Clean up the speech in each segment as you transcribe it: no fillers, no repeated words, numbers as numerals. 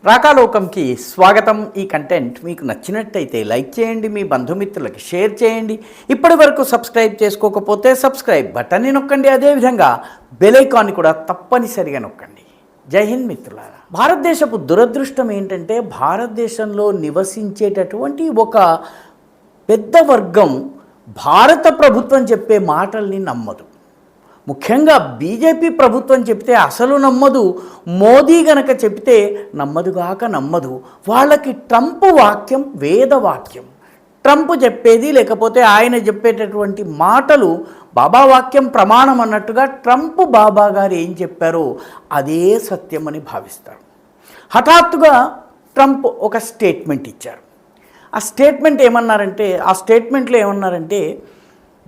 రాకాలోకంకి స్వాగతం. ఈ కంటెంట్ మీకు నచ్చినట్టయితే లైక్ చేయండి, మీ బంధుమిత్రులకి షేర్ చేయండి. ఇప్పటి వరకు సబ్స్క్రైబ్ చేసుకోకపోతే సబ్స్క్రైబ్ బటన్ని నొక్కండి. అదేవిధంగా బెల్ ఐకాన్ని కూడా తప్పనిసరిగా నొక్కండి. జై హింద్ మిత్రులారా. భారతదేశపు దురదృష్టం ఏంటంటే భారతదేశంలో నివసించేటటువంటి ఒక పెద్ద వర్గం భారత ప్రభుత్వం చెప్పే మాటల్ని నమ్మదు. ముఖ్యంగా బీజేపీ ప్రభుత్వం చెప్తే అసలు నమ్మదు, మోదీ గనక చెప్తే నమ్మదుగాక నమ్మదు. వాళ్ళకి ట్రంప్ వాక్యం వేదవాక్యం. ట్రంప్ చెప్పేది లేకపోతే ఆయన చెప్పేటటువంటి మాటలు బాబా వాక్యం ప్రమాణం అన్నట్టుగా ట్రంప్ బాబా గారు ఏం చెప్పారో అదే సత్యం అని భావిస్తారు. హఠాత్తుగా ట్రంప్ ఒక స్టేట్మెంట్ ఇచ్చారు. ఆ స్టేట్మెంట్లో ఏమన్నారంటే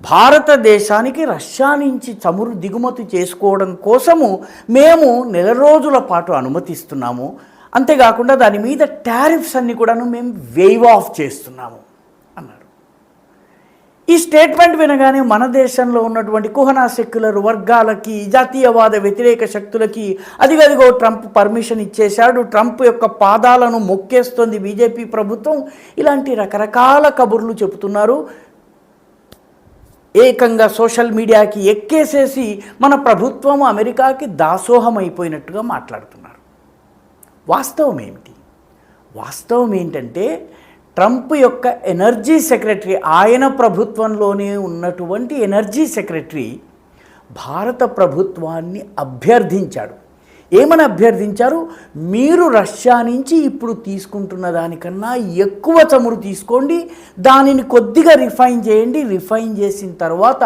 భారతదేశానికి రష్యా నుంచి చమురు దిగుమతి చేసుకోవడం కోసము మేము నెల రోజుల పాటు అనుమతిస్తున్నాము. అంతేకాకుండా దాని మీద టారిఫ్స్ అన్నీ కూడాను మేము వేవ్ ఆఫ్ చేస్తున్నాము అన్నారు. ఈ స్టేట్మెంట్ వినగానే మన దేశంలో ఉన్నటువంటి కుహనా సెక్యులర్ వర్గాలకి, జాతీయవాద వ్యతిరేక శక్తులకి అదిగదిగో ట్రంప్ పర్మిషన్ ఇచ్చేశాడు, ట్రంప్ యొక్క పాదాలను మొక్కేస్తుంది బీజేపీ ప్రభుత్వం, ఇలాంటి రకరకాల కబుర్లు చెబుతున్నారు. ఏకంగా సోషల్ మీడియాకి ఎక్కేసేసి మన ప్రభుత్వం అమెరికాకి దాసోహం అయిపోయినట్టుగా మాట్లాడుతున్నారు. వాస్తవం ఏంటంటే ట్రంప్ యొక్క ఎనర్జీ సెక్రటరీ, ఆయన ప్రభుత్వంలోనే ఉన్నటువంటి ఎనర్జీ సెక్రటరీ భారత ప్రభుత్వాన్ని అభ్యర్థించాడు. ఏమని అభ్యర్థించారు? మీరు రష్యా నుంచి ఇప్పుడు తీసుకుంటున్న దానికన్నా ఎక్కువ చమురు తీసుకోండి, దానిని కొద్దిగా రిఫైన్ చేయండి, రిఫైన్ చేసిన తర్వాత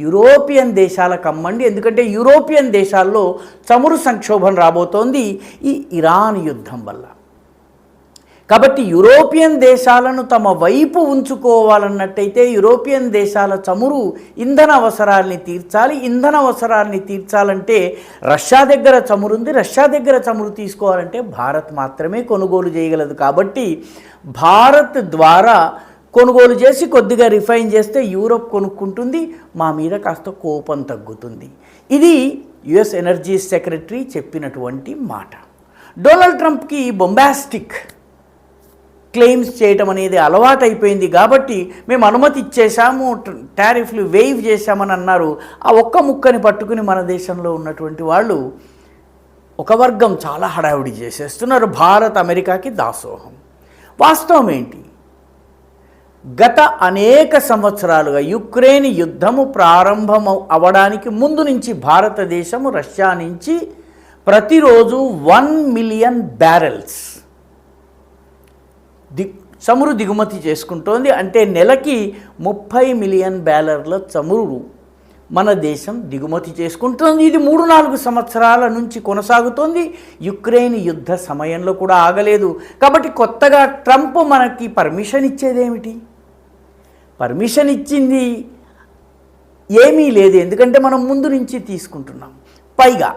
యూరోపియన్ దేశాలకు అమ్మండి. ఎందుకంటే యూరోపియన్ దేశాల్లో చమురు సంక్షోభం రాబోతోంది ఈ ఇరాన్ యుద్ధం వల్ల. కాబట్టి యూరోపియన్ దేశాలను తమ వైపు ఉంచుకోవాలన్నట్టయితే యూరోపియన్ దేశాల చమురు ఇంధన అవసరాల్ని తీర్చాలి. ఇంధన అవసరాల్ని తీర్చాలంటే రష్యా దగ్గర చమురు ఉంది, రష్యా దగ్గర చమురు తీసుకోవాలంటే భారత్ మాత్రమే కొనుగోలు చేయగలదు. కాబట్టి భారత్ ద్వారా కొనుగోలు చేసి కొద్దిగా రిఫైన్ చేస్తే యూరోప్ కొనుక్కుంటుంది, మా మీద కాస్త కోపం తగ్గుతుంది. ఇది యుఎస్ ఎనర్జీ సెక్రటరీ చెప్పినటువంటి మాట. డొనాల్డ్ ట్రంప్కి బొంబాస్టిక్ క్లెయిమ్స్ చేయటం అనేది అలవాటైపోయింది. కాబట్టి మేము అనుమతి ఇచ్చేసాము, టారిఫ్లు వేవ్ చేశామని అన్నారు. ఆ ఒక్క ముక్కని పట్టుకుని మన దేశంలో ఉన్నటువంటి వాళ్ళు ఒక వర్గం చాలా హడావిడి చేసేస్తున్నారు. భారత్ అమెరికాకి దాసోహం. వాస్తవం ఏంటి? గత అనేక సంవత్సరాలుగా యుక్రెయిన్ యుద్ధము ప్రారంభం అవడానికి ముందు నుంచి భారతదేశము రష్యా నుంచి ప్రతిరోజు 1 మిలియన్ బ్యారెల్స్ చమురు దిగుమతి చేసుకుంటోంది. అంటే నెలకి 30 మిలియన్ బ్యారెల్ల చమురు మన దేశం దిగుమతి చేసుకుంటోంది. ఇది 3-4 సంవత్సరాల నుంచి కొనసాగుతోంది. యుక్రెయిన్ యుద్ధ సమయంలో కూడా ఆగలేదు. కాబట్టి కొత్తగా ట్రంప్ మనకి పర్మిషన్ ఇచ్చేదేమిటి? పర్మిషన్ ఇచ్చింది ఏమీ లేదు, ఎందుకంటే మనం ముందు నుంచి తీసుకుంటున్నాం. పైగా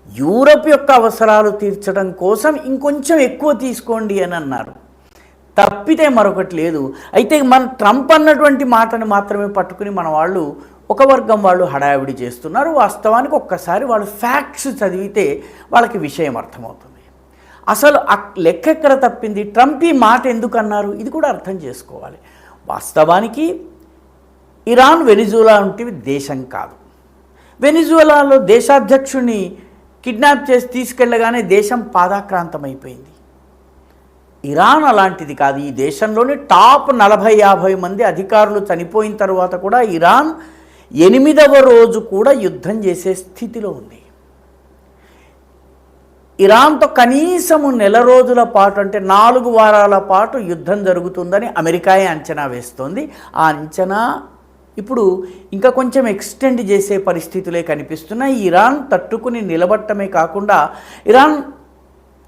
యూరప్ యొక్క అవసరాలు తీర్చడం కోసం ఇంకొంచెం ఎక్కువ తీసుకోండి అని అన్నారు. తప్పితే మరొకటి లేదు. అయితే మన ట్రంప్ అన్నటువంటి మాటను మాత్రమే పట్టుకుని మన వాళ్ళు ఒక వర్గం వాళ్ళు హడావిడి చేస్తున్నారు. వాస్తవానికి ఒక్కసారి వాళ్ళు ఫ్యాక్ట్స్ చదివితే వాళ్ళకి విషయం అర్థమవుతుంది. అసలు ఆ లెక్క ఎక్కడ తప్పింది? ట్రంప్ ఈ మాట ఎందుకు అన్నారు? ఇది కూడా అర్థం చేసుకోవాలి. వాస్తవానికి ఇరాన్ వెనిజులా వంటివి దేశం కాదు. వెనిజులాలో దేశాధ్యక్షుడిని కిడ్నాప్ చేసి తీసుకెళ్ళగానే దేశం పాదాక్రాంతమైపోయింది. ఇరాన్ అలాంటిది కాదు. ఈ దేశంలోని టాప్ 40-50 మంది అధికారులు చనిపోయిన తర్వాత కూడా ఇరాన్ 8వ రోజు కూడా యుద్ధం చేసే స్థితిలో ఉంది. ఇరాన్తో కనీసము నెల రోజుల పాటు, అంటే 4 వారాల పాటు యుద్ధం జరుగుతుందని అమెరికాయే అంచనా వేస్తోంది. ఆ అంచనా ఇప్పుడు ఇంకా కొంచెం ఎక్స్టెండ్ చేసే పరిస్థితులే కనిపిస్తున్నాయి. ఇరాన్ తట్టుకుని నిలబట్టమే కాకుండా ఇరాన్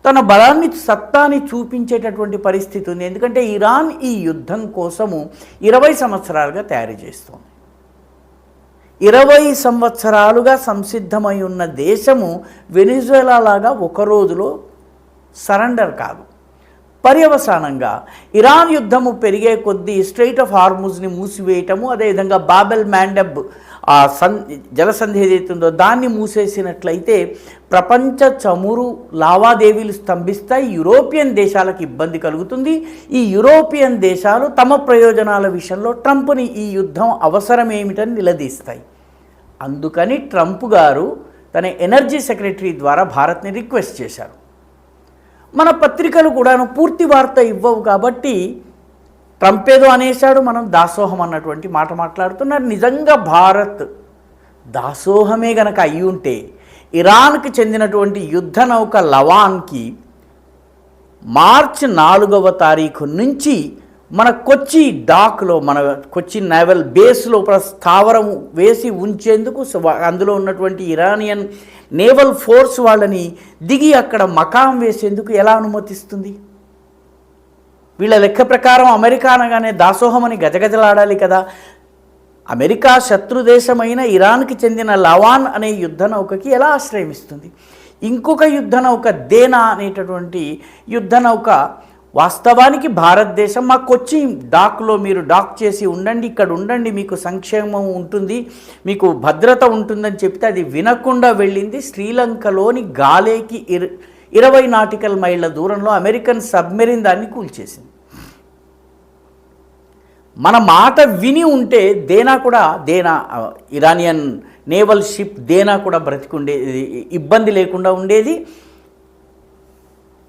తన బలాన్ని, సత్తాని చూపించేటటువంటి పరిస్థితి ఉంది. ఎందుకంటే ఇరాన్ ఈ యుద్ధం కోసము 20 సంవత్సరాలుగా తయారు చేస్తోంది. 20 సంవత్సరాలుగా సంసిద్ధమై ఉన్న దేశము వెనిజులా లాగా ఒక రోజులో సరెండర్ కాదు. పర్యవసానంగా ఇరాన్ యుద్ధము పెరిగే కొద్దీ స్ట్రెయిట్ ఆఫ్ హార్ముజ్ని మూసివేయటము, అదేవిధంగా బాబెల్ మ్యాండబ్ జలసంధి ఏదైతుందో దాన్ని మూసేసినట్లయితే ప్రపంచ చమురు లావాదేవీలు స్తంభిస్తాయి, యూరోపియన్ దేశాలకు ఇబ్బంది కలుగుతుంది. ఈ యూరోపియన్ దేశాలు తమ ప్రయోజనాల విషయంలో ట్రంప్ని ఈ యుద్ధం అవసరమేమిటని నిలదీస్తాయి. అందుకని ట్రంప్ గారు తన ఎనర్జీ సెక్రటరీ ద్వారా భారత్ని రిక్వెస్ట్ చేశారు. మన పత్రికలు కూడాను పూర్తి వార్త ఇవ్వవు కాబట్టి ట్రంప్ ఏదో అనేశాడు, మనం దాసోహం అన్నటువంటి మాట మాట్లాడుతున్నారు. నిజంగా భారత్ దాసోహమే గనక అయి ఉంటే ఇరాన్కి చెందినటువంటి యుద్ధ నౌక లవాన్కి మార్చి 4వ తారీఖు నుంచి మన కొచ్చి డాక్లో, మన కొచ్చి నేవల్ బేస్లో స్థావరం వేసి ఉంచేందుకు అందులో ఉన్నటువంటి ఇరానియన్ నేవల్ ఫోర్స్ వాళ్ళని దిగి అక్కడ మకాం వేసేందుకు ఎలా అనుమతిస్తుంది? వీళ్ళ లెక్క ప్రకారం అమెరికా అనగానే దాసోహమని గజగజలాడాలి కదా. అమెరికా శత్రుదేశమైన ఇరాన్కి చెందిన లవాన్ అనే యుద్ధ నౌకకి ఎలా ఆశ్రయమిస్తుంది? ఇంకొక యుద్ధ నౌక దేనా అనేటటువంటి యుద్ధ నౌక వాస్తవానికి భారతదేశం మా కొచ్చి డాక్లో మీరు డాక్ చేసి ఉండండి, ఇక్కడ ఉండండి, మీకు సంక్షేమం ఉంటుంది, మీకు భద్రత ఉంటుందని చెప్తే అది వినకుండా వెళ్ళింది శ్రీలంకలోని గాలేకి 20 నాటికల్ మైళ్ళ దూరంలో అమెరికన్ సబ్మెరీన్ దాన్ని కూల్చేసింది. మన మాట విని ఉంటే Dena Iranian naval ship Dena కూడా బ్రతికుండేది, ఇబ్బంది లేకుండా ఉండేది.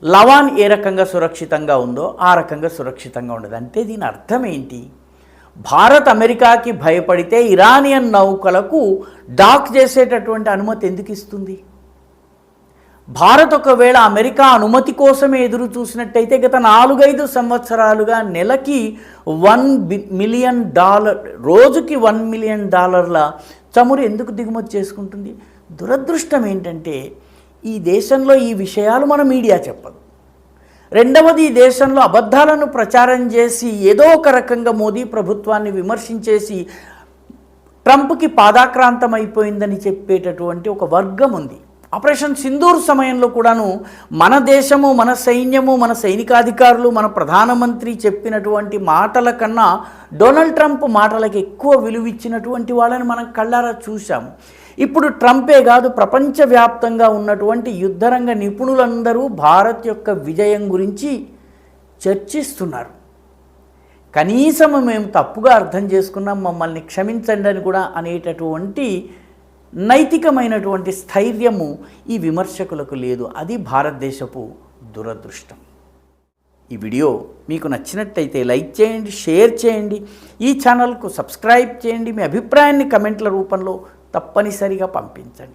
లవాన్ ఏ రకంగా సురక్షితంగా ఉందో ఆ రకంగా సురక్షితంగా ఉండదు. అంటే దీని అర్థం ఏంటి? భారత్ అమెరికాకి భయపడితే ఇరానియన్ నౌకలకు డాక్ చేసేటటువంటి అనుమతి ఎందుకు ఇస్తుంది? భారత్ ఒకవేళ అమెరికా అనుమతి కోసమే ఎదురు చూసినట్టయితే గత 4-5 సంవత్సరాలుగా నెలకి $1 మిలియన్, రోజుకి $1 మిలియన్ చమురు ఎందుకు దిగుమతి చేసుకుంటుంది? దురదృష్టం ఏంటంటే ఈ దేశంలో ఈ విషయాలు మన మీడియా చెప్పదు. రెండవది, ఈ దేశంలో అబద్ధాలను ప్రచారం చేసి ఏదో ఒక రకంగా మోదీ ప్రభుత్వాన్ని విమర్శించేసి ట్రంప్కి పాదాక్రాంతం అయిపోయిందని చెప్పేటటువంటి ఒక వర్గం ఉంది. ఆపరేషన్ సింధూర్ సమయంలో కూడాను మన దేశము, మన సైన్యము, మన సైనికాధికారులు, మన ప్రధానమంత్రి చెప్పినటువంటి మాటల కన్నా డొనాల్డ్ ట్రంప్ మాటలకు ఎక్కువ విలువిచ్చినటువంటి వాళ్ళని మనం కళ్ళారా చూసాము. ఇప్పుడు ట్రంపే కాదు, ప్రపంచవ్యాప్తంగా ఉన్నటువంటి యుద్ధరంగ నిపుణులందరూ భారత్ యొక్క విజయం గురించి చర్చిస్తున్నారు. కనీసం మేము తప్పుగా అర్థం చేసుకున్నాం, మమ్మల్ని క్షమించండి అని కూడా అనేటటువంటి నైతికమైనటువంటి స్థైర్యము ఈ విమర్శకులకు లేదు. అది భారతదేశపు దురదృష్టం. ఈ వీడియో మీకు నచ్చినట్టయితే లైక్ చేయండి, షేర్ చేయండి, ఈ ఛానల్కు సబ్స్క్రైబ్ చేయండి. మీ అభిప్రాయాన్ని కమెంట్ల రూపంలో తప్పనిసరిగా పంపించండి.